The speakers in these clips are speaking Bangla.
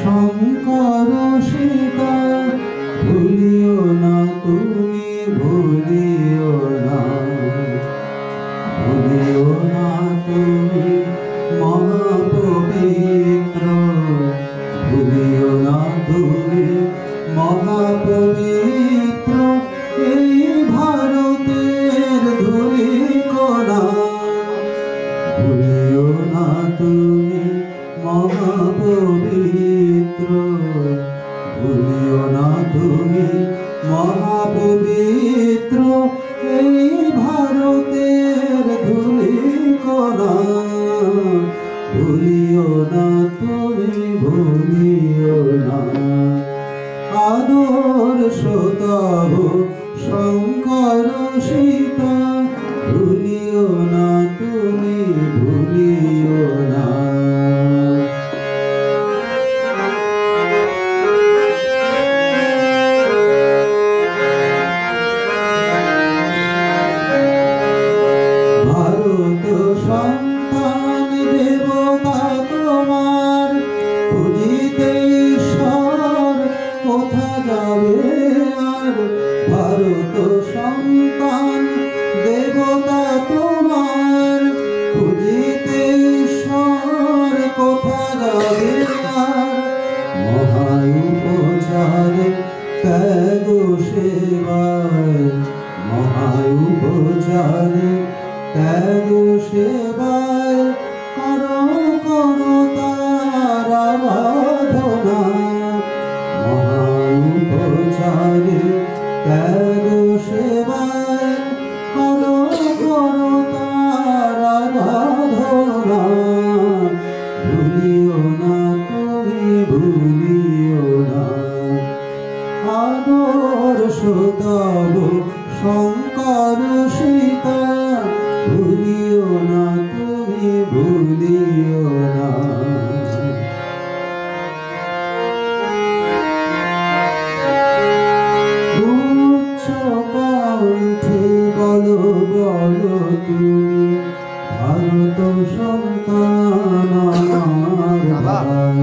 শঙ্কর সীতা ভুলিও না তুমি, ভুলিও না, ভুলিও না তুমি মহাপবিত্র, ভুলিও না তুমি মহাপবিত্র এই ভারতের ধূলিকণা, ভুলিও না তুমি মহাপবিত্র, ভুলিও না তুমি মহাপবিত্র এই ভারতের ধূলিকণা, ভুলিও না তুমি, ভুলিও না। আদর্শ তব শঙ্কর সীতা ভুলিও না তুমি, ভুলিও না। ভারত সন্তান দেবতা তোমার খুঁজিতে ঈশ্বর কোথা যাবে আর, ভারত সন্তান দেবতা তোমার খুঁজিতে ঈশ্বর কোথা যাবে আর, মহাউপচারে ত্যাগ সেবায়, মহাউপচারে ত্যাগ সেবায় করো করো তার আরাধনা, মহাউপচারে ত্যাগ সেবায় করো করো তার আরাধনা, ভুলিও না তুমি, ভুলিও না। আদর্শ তব শঙ্কর সীতা ভুলিও না তুমি, ভুলিও না। উচ্চ কণ্ঠে বলো বলো তুমি ভারত সন্তান আমার ভাই,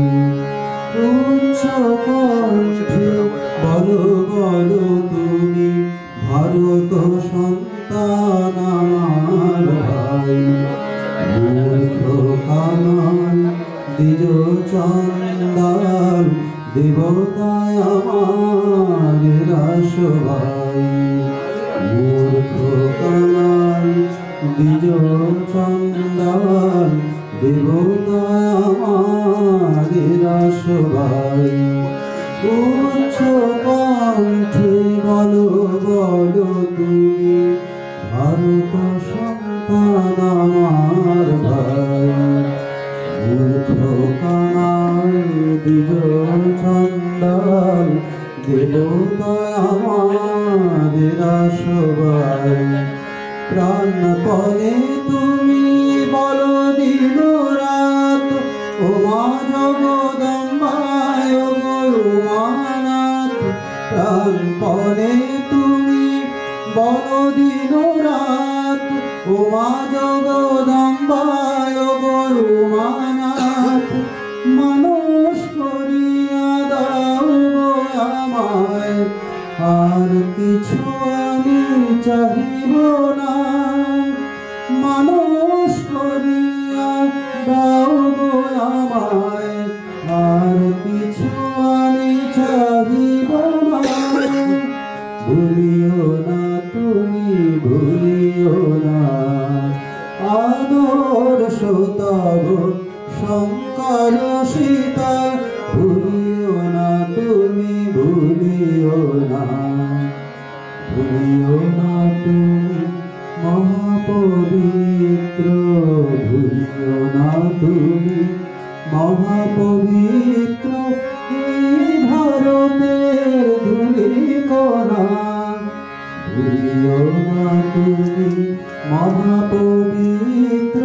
উচ্চ কণ্ঠে বলো বলো তুমি ভারত সন্তান আমার ভাই, মূর্খ কামাল দ্বিজ চন্দাল দেবতায় আমার রাসভাই, মূর্খ কামাল দ্বিজ চন্দাল দেবতায় আমার রাসভাই, উচ্চ কণ্ঠে বলো বলো তুমি ভারত সন্তান আমার ভাই, মূর্খ কামাল দ্বিজ চন্দাল দেবতায় আমার রাসভাই, প্রাণপণে তুমি বলো দিন রাত ও মা জগদম্বায় গো উমানাথ, প্রাণপণে তুমি বলো দিন রাত ও মা জগদম্বায় গো উমানাথ, মানুষ করিয়া দাও গো আমায় আর কিছু আমি চাহিব না, মানুষ করিয়া দাও গো আমায় আর কিছু আমি চাহিব না, ভুলিও না তুমি, ভুলিও না। আদর্শ তব শঙ্কর সীতা ভুলিও না তুমি, ভুলিও না, ভুলিও না তুমি মহাপবিত্র, ভুলিও না তুমি মহাপবিত্র এই ভারতের ধূলিকণা, ভুলিও না তুমি মহাপবিত্র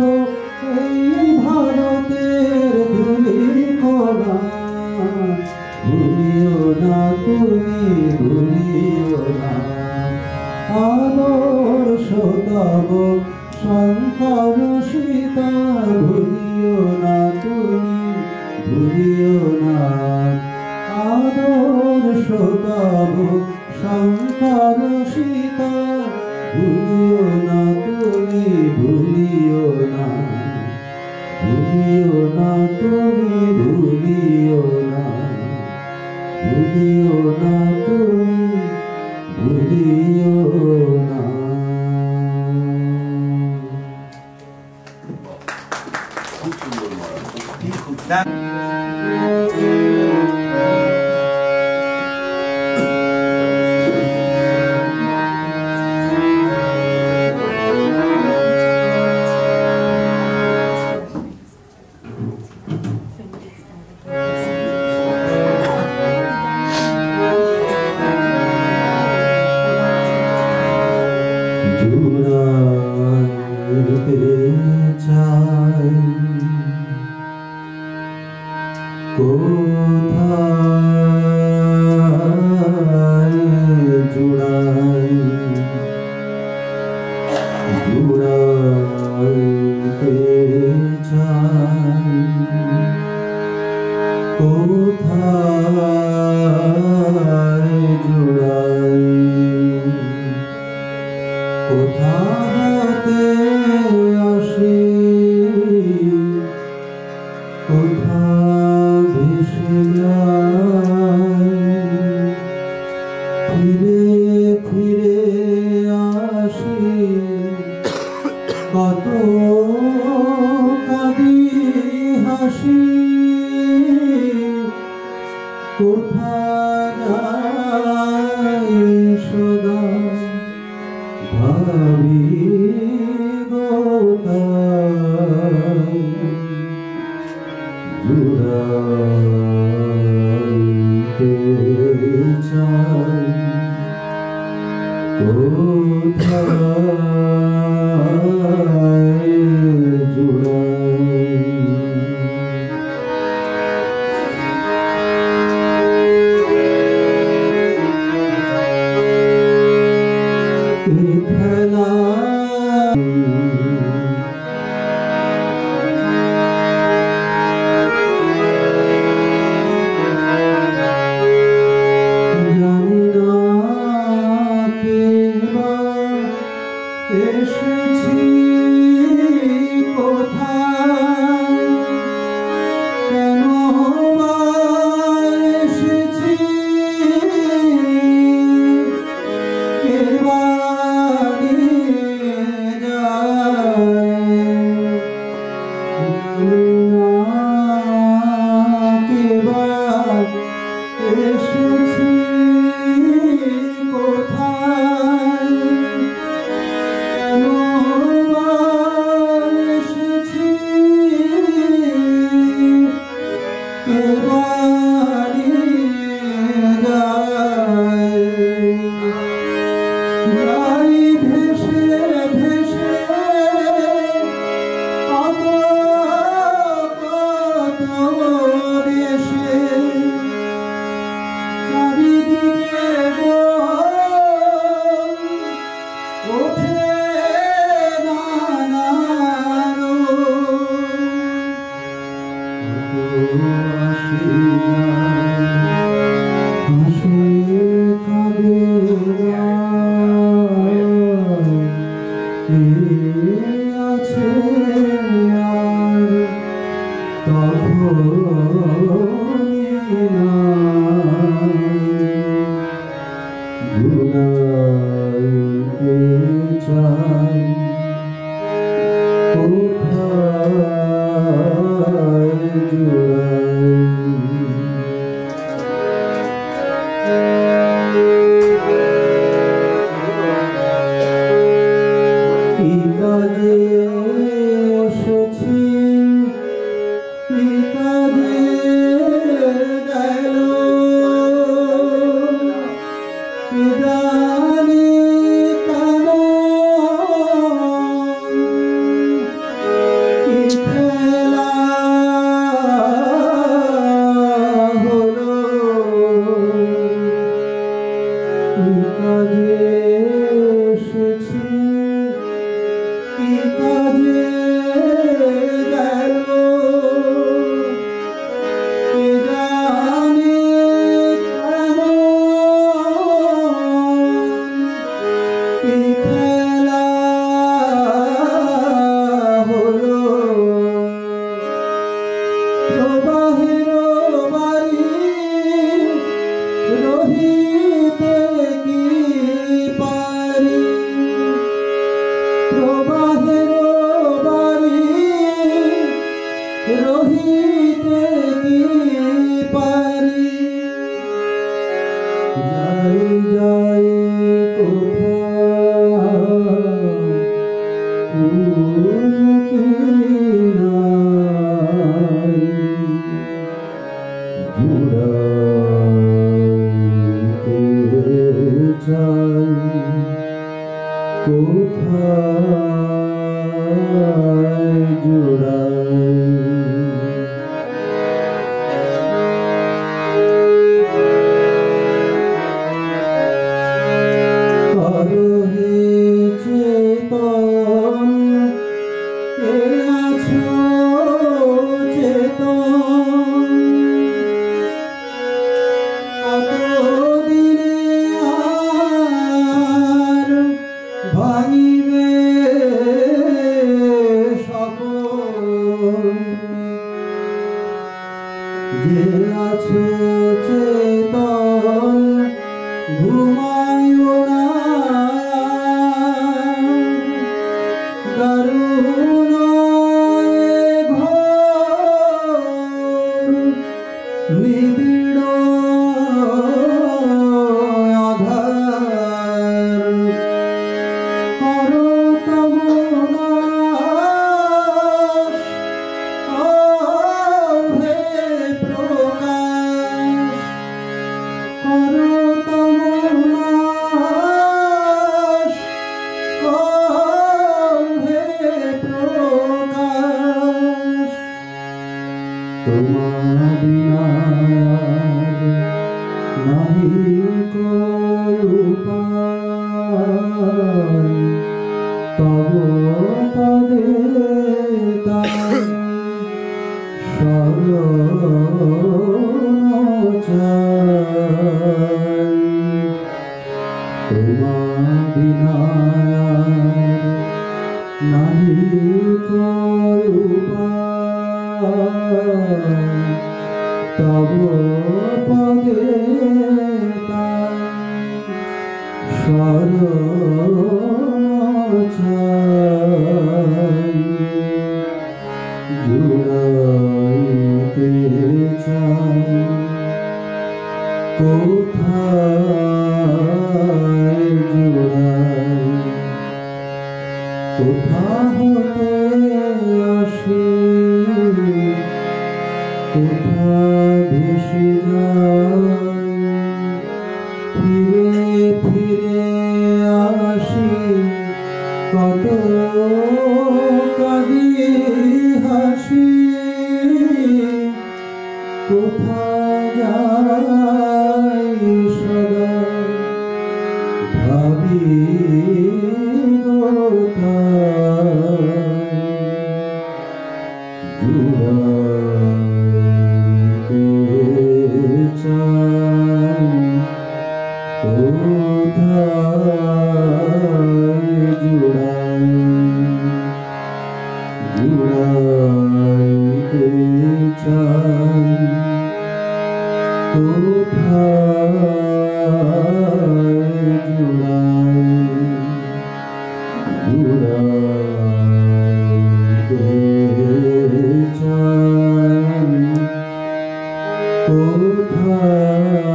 এই ভারতের ধূলিকণা, ভুলিও না তুমি, ভুলিও না। আদর্শ তব শঙ্কর সীতা ভুলিও না তুমি ভুলিও না ভুলিও না তুমি ভুলিও না। খুব সুন্দর মারা, সত্যি খুব জুড়াইতে চাই কোথায় জুড়াই জুড়াইতে চাই কোথায় জুড়াই কোথা হতে আসি কোথা ভেসে যাই ফিরে ফিরে আসি কত কাঁদি হাসি কোথা যাই সদা ভাবি গোথায় জুড়াইতে চাই কোথায় জুড়াই। খেলা জানি না কে বা এসেছি কোথায় কেন বা এসেছি কে বা নিয়ে যায় জানি না কে বা এসেছি কোথায় কেন বা এসেছি কে বা নিয়ে যায় যাই ভেসে ভেসে কত কত দেশে চারিদিকে ওঠে নানান আসে কাঁদে আছে আর জুড়াইতে চাই কোথায় জুড়াই। কি কাজে এসেছি কি কাজে যে আছো চেতন ঘুমায়ো না দারুণ ঘোর নিবিড় আধার করো তমনাশ হে প্রকাশ করো তমনাশ হে প্রকাশ তোমার বিনা নাহি কোই উপায় তব পদে শরণ চাই তোমার বিনা নাহি কোই উপায় তব পদে শরণ চাই জুড়াইতে চাই কোথায় জুড়াই কোথা হতে আসি কোথা ভেসে যাই ফিরে ফিরে আসি কত কাঁদি হাসি কোথা যাই সদা ভাবি জুড়াইতে চাই কোথায় জুড়াই জুড়াইতে চাই কোথায় জুড়াই জুড়াইতে চাই কোথায়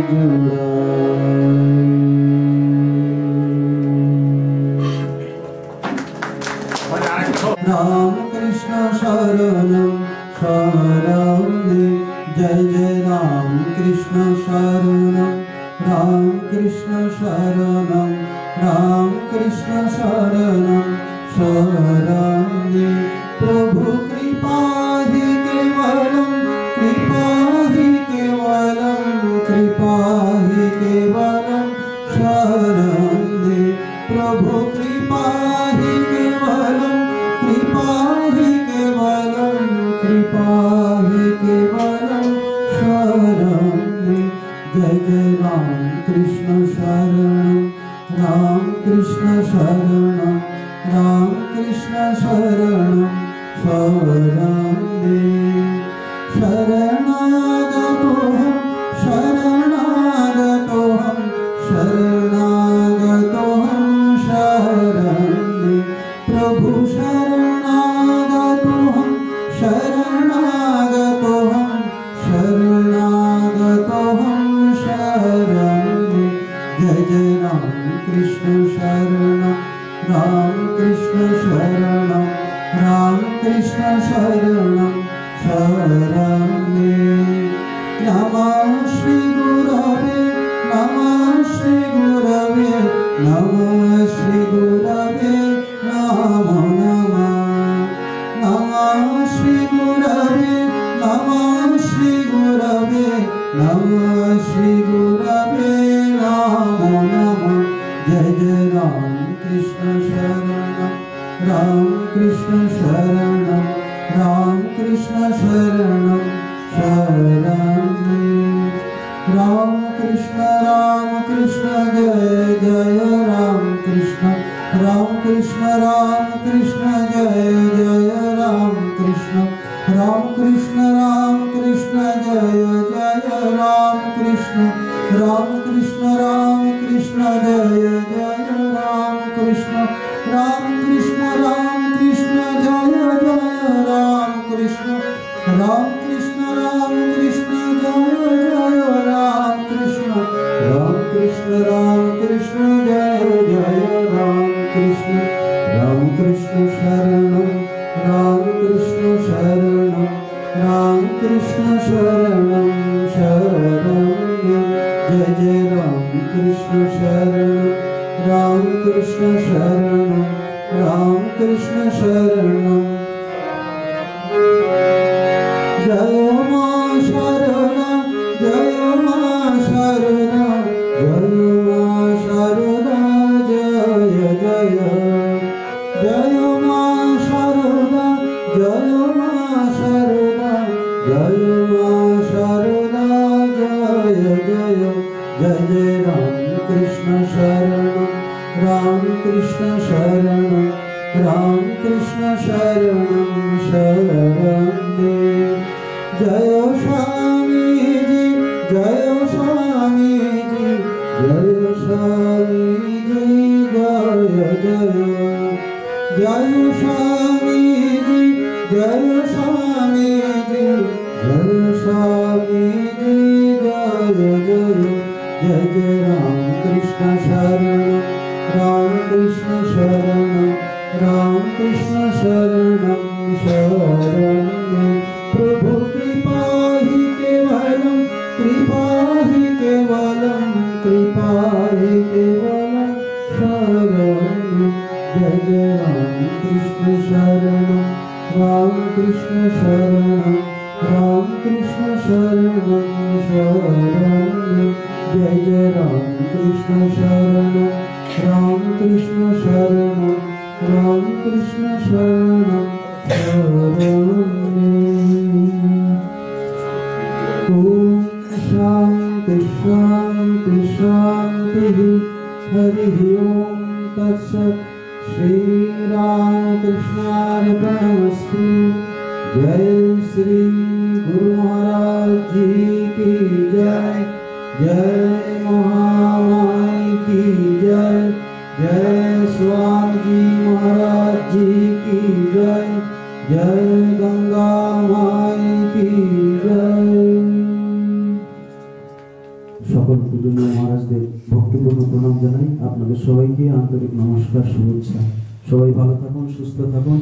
জুড়াই। রাম কৃষ্ণ শরণম শরণে জয় জয় রাম কৃষ্ণ শরণম রাম কৃষ্ণ শরণম রাম কৃষ্ণ শরণম শরণে প্রভু কৃপা হি কেবলম কৃপা হি কেবলম কৃপা হি কেবলম শরণে প্রভু কৃপা হি কেবলম কৃপা হি কেবলম কৃপা হি কেবলম শরণে জয় জয় রাম কৃষ্ণ শরণম রাম কৃষ্ণ শরণম রাম কৃষ্ণ শরণম শরণে শরণাগতোহম শরণাগতোহম শরণাগতোহম শরণে প্রভু শরণাগতোহম শরণাগতোহম শরণাগতোহম শরণে জয় জয় রাম কৃষ্ণ শরণম রাম কৃষ্ণ শরণম রাম কৃষ্ণ শরণম শরণে নমঃ শ্রী গুরবে নমঃ শ্রী গুরবে নমঃ শ্রী গুরবে নমো নমঃ নমঃ শ্রী গুরবে নমঃ শ্রী গুরবে নমঃ শ্রী গুরবে নমো নমঃ জয় জয় রাম কৃষ্ণ শরণম রাম কৃষ্ণ শরণম রাম কৃষ্ণ শরণম শরণে রাম কৃষ্ণ জয় জয় রাম কৃষ্ণ জয় জয় রাম কৃষ্ণ राम कृष्ण जय जय राम कृष्ण जय जय राम कृष्ण जय जय राम कृष्ण जय जय राम कृष्ण शरणं राम कृष्ण शरणं शरणं जय जय राम कृष्ण शरणं राम कृष्ण शरणं जय मां शारदा जय मां शारदा जय जय जय मां शारदा जय जय राम कृष्ण शरणं राम कृष्ण शरणं शरणं जय स्वामी जी जय स्वामी जी जय जय जय स्वामी जी जय स्वामी जी जय जय राम कृष्ण शरणं शरणं प्रभु कृपा ही केवलं शरणं जय जय राम कृष्ण शरणं शरणं जय जय राम कृष्ण शरणं शरणं ओम शांति शांति शांति हरि ओम तत्सत् श्री रामकृष्णार्पणमस्तु जय श्री गुरु महाराज जी की जय जय महामाई की जय जय स्वामी जी महाराज जी की जय जय गंगा माई की जय সকল পূজনীয় মহারাজদের ভক্তিপূর্ণ প্রণাম জানাই আপনাদের সবাইকে আন্তরিক নমস্কার শুভেচ্ছা সবাই ভালো থাকুন সুস্থ থাকুন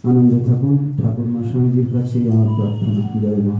আনন্দে থাকুন ঠাকুর মা স্বামীজির কাছে আমার প্রার্থনা জয় মা।